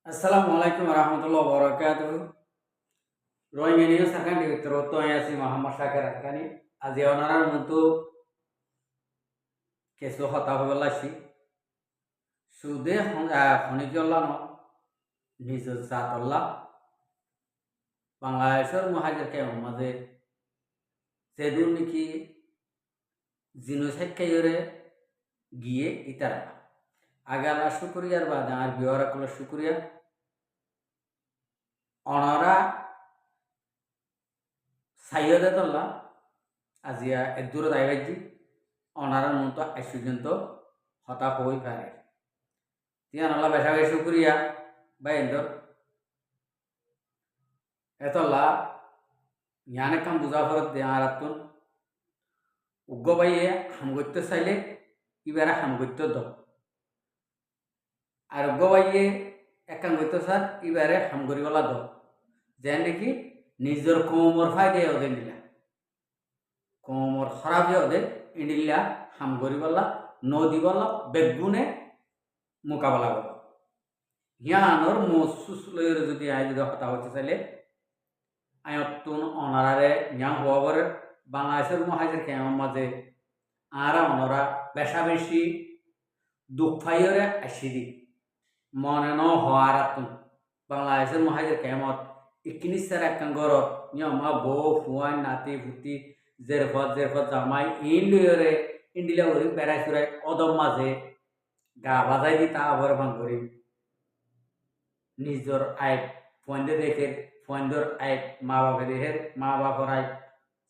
Assalamualaikum warahmatullahi wabarakatuh. Roy ini sakan di Troto ya si Muhammad Syakir Akani. Azi onaran untuk kesu hota hola si. Sude honijolla no nizu satolla. বাংলাদেশের মহাজের মাঝে সেদুন নাকি genocide কাইরে গিয়ে ইতারা আগালা শুক্রিয়ার বাদে আর বিওয়ারা call শুক্রিয়া অনারা সাইয়দে তোল্লা আজিয়া এদুর দাইবাজি অনারার মতো আজ পর্যন্ত হতাশ হয়ে পারে তিয়ান আল্লাহ বেশাবে শুক্রিয়া বা এন্দর এতলা ইয়ানে কাম বুঝা ফরত দে আর আতুন উগ্র বাইয়ে হাম করতে চাইলে ইবারে হাম করতে দ আর উগ্র বাইয়ে এক কাম করতে চার ইবারে হাম করিবলা দ যে নাকি নিজের কোমর ফাইদে ওদে নিলা কোমর খারাপ ওদে ইন্ডিলা হাম করিবলা নদীবলা বেগুনে মোকাবেলা করব ইয়ানোর মসুস লয়ের যদি আয় যদি হতা হতে চাইলে আয়তুন অনারারে ইয়াং হওয়ার বাংলাদেশের মহাজের কেমন মাঝে আরা অনরা বেশা বেশি দুঃখ ফাইরে আসিদি মনে ন হওয়ার আতুন বাংলাদেশের মহাজের কেমত ইকিনিসার একখান গর নিয়মা বউ ফুয়াই নাতি ফুটি জেরফত জামাই ইন্ডিয়রে ইন্ডিলা করি বেড়াই চুরাই অদম মাঝে গা বাজাই দি তা আবার ভাঙ করি নিজর আয় ফন্দে দেখে ফন্দর আয় মা বাপে দেহের মা বাপর আয়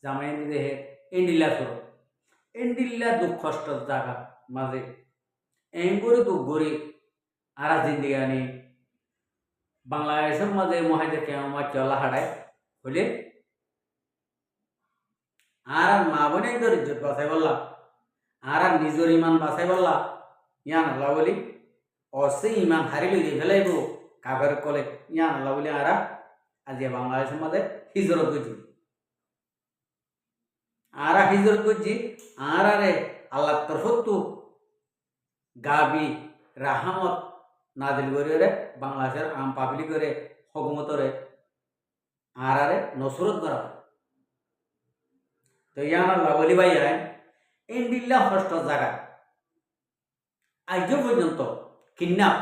জামাই দেহের ইন্ডিলা চুর ইন্ডিল্লা দুঃখ কষ্ট জায়গা মাঝে এম করে দুঃখ গরি আর জিন্দিগানি বাংলাদেশের মাঝে মহাজের কেমন চলা হারায় হলে আর মা বোনে তোর ইজ্জত বাঁচাই বললা আর নিজের ইমান বাঁচাই বললা ইয়ান আল্লাহ বলি অসে ইমান হারিলে দিয়ে ফেলাইব কাগর কলে ইয়ান আল্লাহ বলি আর আজ বাংলাদেশের মাঝে হিজরত করছি আর হিজরত করছি আর আরে আল্লাহ তরফতু গাবি রাহামত নাজিল করে বাংলাদেশের আম পাবলিকরে হকুমতরে আর আরে নসরত করা তো ইয়ান আল্লাহ বলি ভাই ইন্ডিল্লা হষ্ট জায়গা আজ পর্যন্ত কিডন্যাপ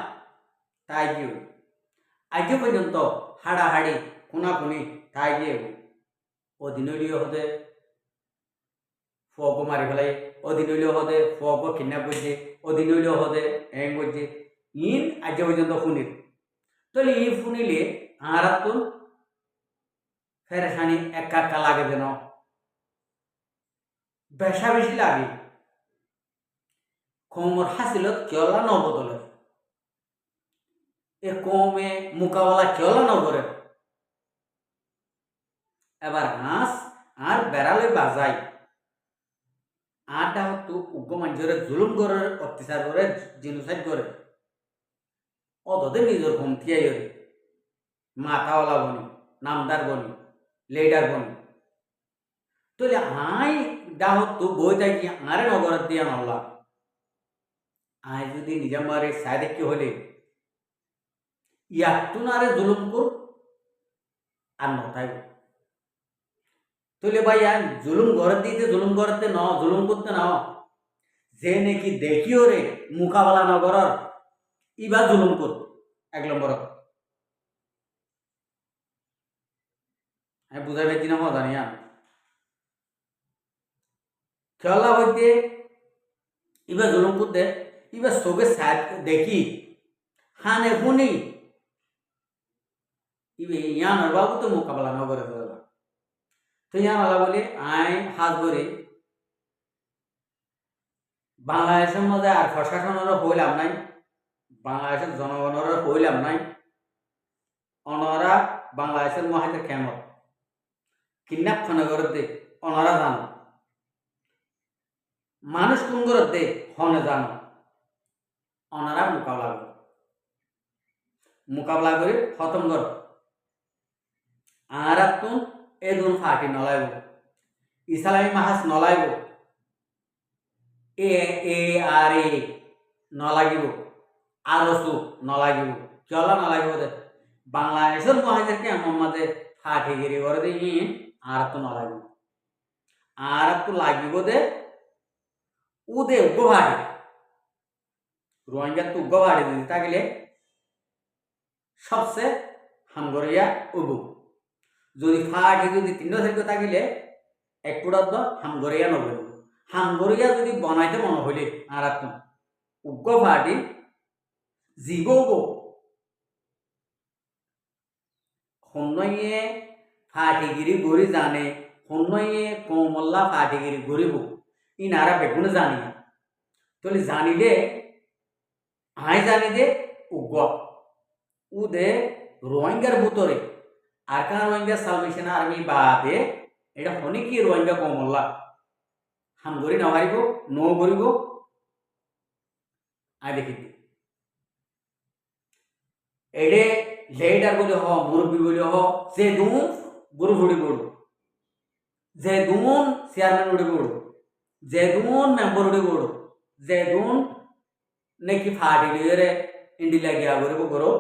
তাই গিয়ে আজ পর্যন্ত হাড়াহাড়ি খুনাখুনি তাই গিয়ে অদিনলীয় হতে ফুয়াকে মারি ফেলাই অদিনলীয় হতে ফুয়াকে কিডন্যাপ করছে অদিনলীয় হতে এম করছে ইন আজ পর্যন্ত শুনিল তাহলে ই শুনিলে আর তো ফেরেশানি একা একা লাগে যেন বেশা বেশি লাগে কমর হাসিলত কেলা নবদলে এ কমে মোকাবেলা কেলা নগরে এবার হাঁস আর বেড়ালে বাজাই আটা হতো উগ্র মানুষের জুলুম করে অত্যাচার করে জিনোসাইড করে অতদের নিজের কমতিয়াই করে মাথাওয়ালা বনি নামদার বনি লিডার বনি তাহলে আই ডাহতো বই থাকি আরে নগরের দিয়া নলা আই যদি নিজামারে সাইডে কি হলে ইয়াতুন আরে জুলুম কর আর নতাই তাহলে ভাই জুলুম ঘরের দিতে জুলুম করতে ন জুলুম করতে নাও যে নাকি দেখিও রে মোকাবেলা নগরর ইবা জুলুম কর এক নম্বর আমি বুঝাই পাইছি না মজা নিয়া খেলা হইতে ইবা জুলুম করতে ইবা চোখে সাইড দেখি হানে শুনি ইবে ইয়ানোর বাবু তো মোকাবেলা নগরে তো ইয়ান আল্লাহ বলি আই হাত ধরে বাংলাদেশের মধ্যে আর প্রশাসনেরও হইলাম নাই বাংলাদেশের জনগণেরও হইলাম নাই অনরা বাংলাদেশের মহাজের কেমন কিডন্যাপ খানে করে দে অনরা জানো মানুষ কোন করে দে হনে জানো অনরা মোকাবেলা করে খতম কর আর তো এ দুন ফাটি নলাইব ইসলামী মাহাজ নলাইব এ এ আর এ নলাগিব আর সু নলাগিব কিয়লা নালাগিব দে বাংলাদেশের মহাজের ক্যাম্পর মাঝে ফাটিগিরি করে দিই আর তো নালাগিব আর তো লাগিব দে উদে উগ্রভাড়ি রোহিঙ্গার তো উগ্রভাড়ি দিতে থাকলে সবচেয়ে হামগরিয়া উবু যদি ফাটি যদি 3 থেকে থাকিলে এক পুরাত হামগরিয়া নগরী হামগরিয়া যদি বনাইতে মনে হইলে আর তো উগ্র ফাটি জীব হন্যয়ে ফাটিগিরি গড়ি জানে হন্যয়ে কমল্লা ফাটিগিরি গড়িব ইনারা বেগুনে জানি না তাহলে জানিলে আই জানি দে উগ্র উদে রোহিঙ্গার ভিতরে আর কান রোহিঙ্গা সালভেশন আর্মি বাদে এটা হনি কি রোহিঙ্গা কমল্লা হামগরি না হারিব নো গরিব আই দেখি এডে লেডার বলে হ মুরব্বী বলে হ যে দুন গুরু ফুড়ি পড়ু যে দুন চেয়ারম্যান উড়ে পড়ু যে দুন মেম্বার উড়ে পড়ু যে দুন নাকি ফাটি লিয়ে ইন্ডিলা গিয়া গরিব গরো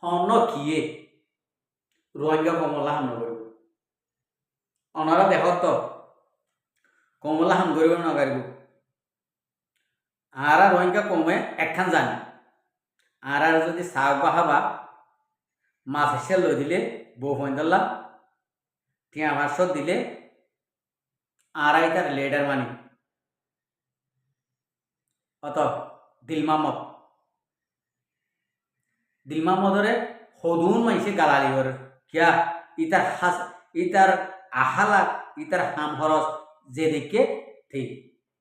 হন কিয়ে রোহিঙ্গা কমলা হাম নগরিব অনারা দেখত তো কমলা হাম গরিব নগরিব আর রোহিঙ্গা কমে একখান জানি আর যদি সাগ বাহাবা মাছ এসে লই দিলে বউ ফইন্দল্লা টিয়া ভাষ্য দিলে আর তার লেডার মানি অত দিল মাহমদরে সদুন মাইছে গালালি করে কিয়া ইতার আহালাক ইতার হাম খরচ যে দিকে ঠিক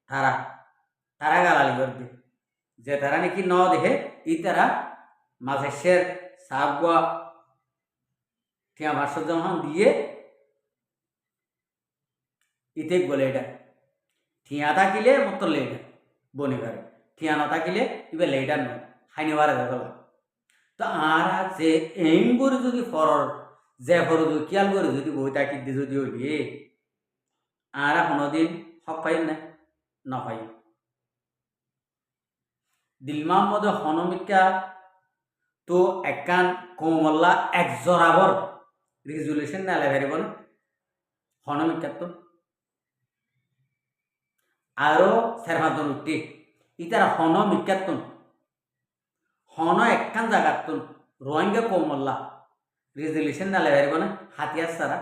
তারা গালালি করে দে যে তারা নাকি ন দেখে ইতারা মাঝে শের সাগুয়া টিয়া ভাষ্য যখন দিয়ে ইতে বলে এটা ঠিয়া থাকিলে মতো লেডার বনি পারে ঠিয়া না থাকিলে এবার লেডার নয় খাইনি বারে দেখল তো আর যে এম করে যদি ফরর যে ফর যদি কিয়াল করে যদি বই থাকি যদি হইলে আর কোনোদিন হক পাই না পাই দিলমার মধ্যে হনমিকা তো একান কমল্লা এক জরাবর রেজুলেশন না লেখারিব না হনমিকা তো আরো সেরমাদন উঠে ইতারা হন মিকাতুন হন একখান জায়গাতুন রোহিঙ্গা কমল্লা রেজুলেশন না লেখারিব না হাতিয়ার সারা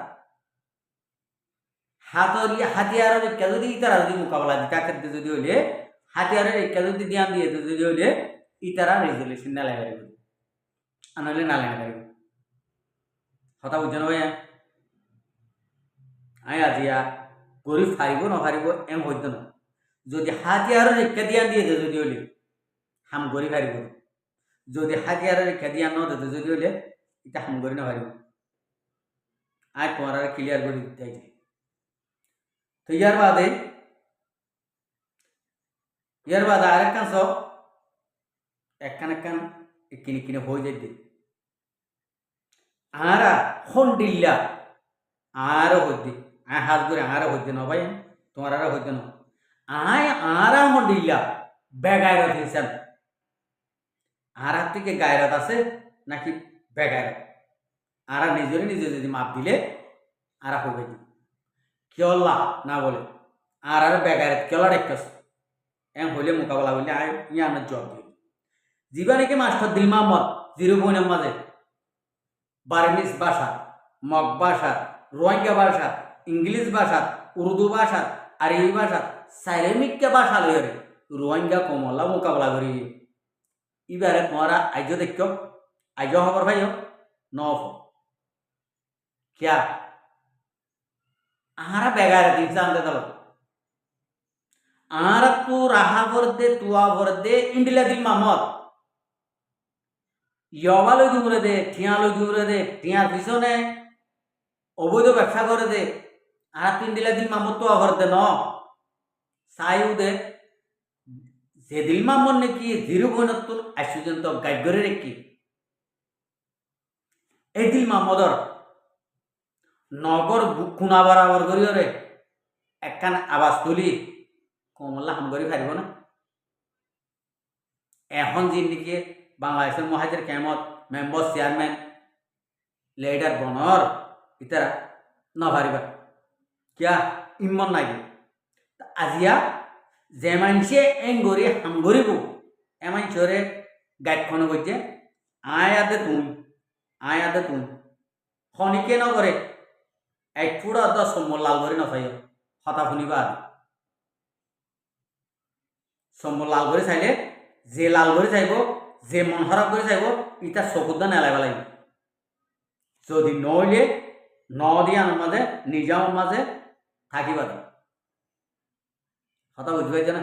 হাতিয়ারের ইচ্ছা যদি ইতারা যদি মোকাবেলা দিতে ক্ষেত্রে যদি হইলে হাতিয়ারের ইচ্ছা যদি ধ্যান দিয়ে যদি হইলে ইতারা রেজুলেশন না লেখারিব আনলে না লেখারিব কথা বুঝছেন ভাইয়া আই আজিয়া গরিব ফারিব নফারিব এম হইত না যদি হাতিয়ারের ইচ্ছা ধ্যান দিয়ে যদি হইলে হাম গরি ফারিব যদি হাতিয়ারের ইচ্ছা ধ্যান ন দিতে যদি হইলে এটা হাম গরি নফারিব আজ তোমার ক্লিয়ার করে দিতে তো ইয়ার বাদে আরেকখান সব একখান কিনে হয়ে যাই আরা হন্ডিল্লা আরো হইতে আয় হাত করে আরো হইতে না ভাই তোমার আরো হইতে না আয় আরা হন্ডিল্লা বেগায়রত হিসাব আর থেকে গায়রত আছে নাকি বেগায়রত আরা নিজে যদি মাপ দিলে আরা হইবে কিয়ল্লা না বলে আর বেগায়রত কিয়লা দেখতেছ এম হইলে মোকাবেলা হইলে আয় ইয়ে আমরা জব দিই যিবা নাকি মাস্টার দিল মাহমদ জিরো বইনের মাঝে বার্মিজ ভাষা মগ ভাষা রোহিঙ্গা ভাষা ইংলিশ ভাষা উর্দু ভাষা আরবি ভাষা সাইরেমিককে ভাষা লইরে রোহিঙ্গা কমলা মোকাবেলা করি এবারে তোমারা আইজ দেখ আইজ খবর ভাই নফ কিয়া আহারা বেগারে দিন আনতে দল আহারা তু রাহা ভরদে তুয়া ভরদে ইন্ডিলা দিল মাহমদ ইয়বালই দূরে দে ঠিয়ালই দূরে দে ঠিয়ার পিছনে অবৈধ ব্যবসা করে দে আর 3 দিলা দিল মাহমদ তো আবার দে ন সাইউ দে যে দিল মাহমদ নাকি জিরো বইনত আইসুজন্ত গাইগরে রেখি এই দিল মাহমদর নগর কুনা বরাবর করিওরে একখান আওয়াজ তুলি কমলা হাম করি পারিব না এখন যে নাকি বাংলাদেশের মহাজের কেমত মেম্বার চেয়ারম্যান লিডার বনর ইতারা নভারিবা কিয়া ইমন নাগে আজিয়া যে মানুষে এঙ্গরি হামগরিব এ মানুষরে গাইডখন করছে আয়াদে তুই খনিকে নগরে এক ফুড়া দ সম্বল লাল করে নথাই হতা শুনিবা সম্বল লাল করে চাইলে যে লাল করে চাইব যে মন খারাপ করে চাইব ইটা চকুদ্দা নেলাইবা লাগিব যদি নইলে ন দিয়ানোর মাঝে নিজামর মাঝে থাকিবা কথা বুঝতে পারছে না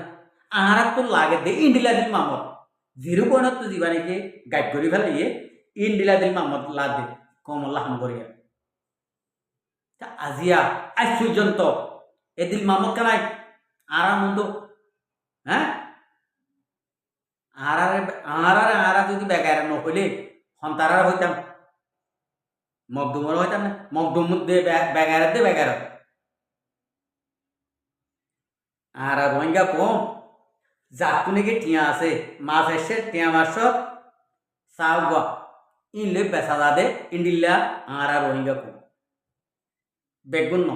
আর তো লাগে দে ইন্ডিলা দিল মামত 0 পয়েন্ট তো দিবা নাকি গাইড করে ফেলাইয়ে ইন্ডিলা দিল মামত লাগ দে কমল্লা হাম করিয়া আজিয়া আজ পর্যন্ত এদিল মামত কেনাই আর মন্দ হ্যাঁ আর যদি বেগার নহলে সন্তার হইতাম মকদুমর হইতাম না মকদুম দে বেগার দে বেগার আর রোহিঙ্গা কম জাতু নাকি টিয়া আছে মাছ এসে টিয়া মাছত চাও গা ইনলে বেচা যা দে ইন্ডিল্লা আর রোহিঙ্গা কম বেগুন ন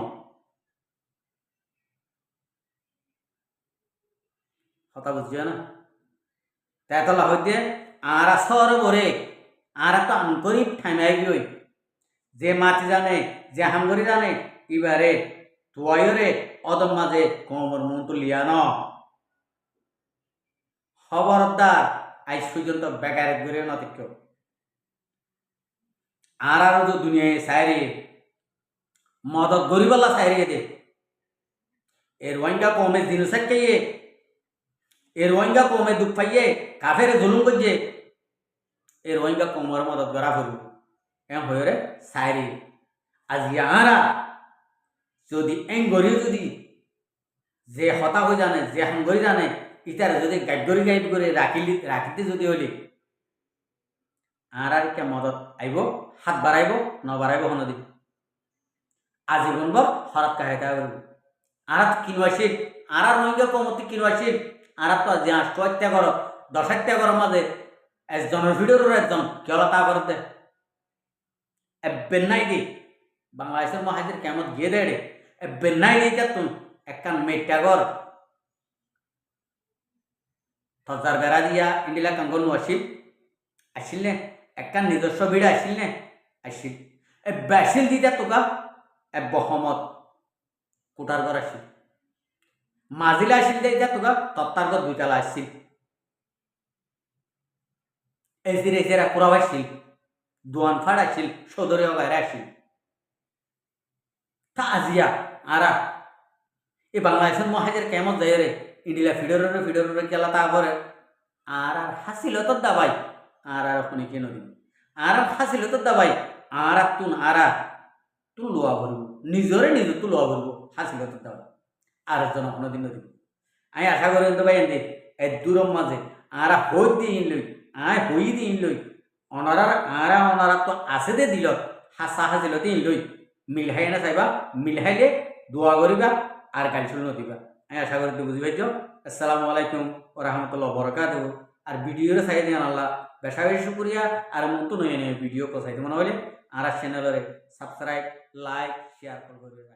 কথা বুঝছো না তাই তো লাভ দিয়ে আর সর বরে আর তো আন্তরিক ঠাইমাই গই যে মাটি জানে যে হামগরি জানে এবারে তোয়রে অদম মাঝে কোমর মন তুলিয়া ন খবরদার আজ পর্যন্ত বেকার ঘুরে নতিক্য আর তো দুনিয়ায় সাইরে মদত গরিবাল্লা সাইরে দে এর ওয়াইঙ্গা কমে জিনিস খাইয়ে এর রোহিঙ্গা কমে দুঃখ পাইয়ে কাফেরে জুলুম করছে এর রোহিঙ্গা কমর মদত করা করব এম হয়ে রে সাইরি আজি আরা যদি এঙ্গরি যদি যে হতা হয়ে জানে যে হাঙ্গরি জানে ইতার যদি গাইড করে রাখিতে যদি হলি আর কে মদত আইব হাত বাড়াইব ন বাড়াইব হনদি আজীবন বর হরাত কাহিতা করব আর কিনবাসীর আর রোহিঙ্গা কমতি কিনবাসীর আর তো যে হত্যা কর 10 হত্যা কর মাঝে একজনের ভিডিওর একজন কেলা তা করতে বেন্নাই দি বাংলাদেশের মহাজির কেমন গিয়ে দেড়ে বেন্নাই দিই তুমি একখান মেটটা কর থজার বেড়া দিয়া ইন্ডিলা কাঙ্গন আসিল নে একখান নিজস্ব ভিড় আসিল বেসিল দিতে তোকা বহমত কুটার ঘর আসিল মাজিলা আসিল দে যা তোকা তত্তার ঘর 2 তালা আসছিল এসিরা কুড়াও আসছিল দোয়ান ফাড় আসছিল সদরে বাইরে আসছিল তা আজিয়া আরা এই বাংলাদেশের মহাজের কেমন যায় রে ইন্ডিলা ফিডরে গেলা তা করে আর হাসিল তোর দাবাই আর ওখানে কেন দিন আর হাসিল তোর দাবাই আর তুন লোয়া ভরব নিজরে তুন লোয়া ভরব হাসিল তোর দাবাই আর একজন কোনো দিন দিব আমি আশা করি তো ভাই এনে এই দূরম মাঝে আর হই দিন লই হই দিন লই অনারা তো আছে দে দিল হাসা হাসিল দিন লই মিলহাই না চাইবা মিলহাইলে দোয়া করিবা আর গাড়ি চুল নদিবা আমি আশা করি বুঝি পাইছ আসসালামু আলাইকুম ও রহমতুল্লাহ বরকাতুহু আর ভিডিওরে চাই দিন আল্লাহ বেশা বেশি শুক্রিয়া আর মন তো নয় ভিডিও কোথায় মনে হলে আর চ্যানেলরে সাবস্ক্রাইব লাইক শেয়ার করবে।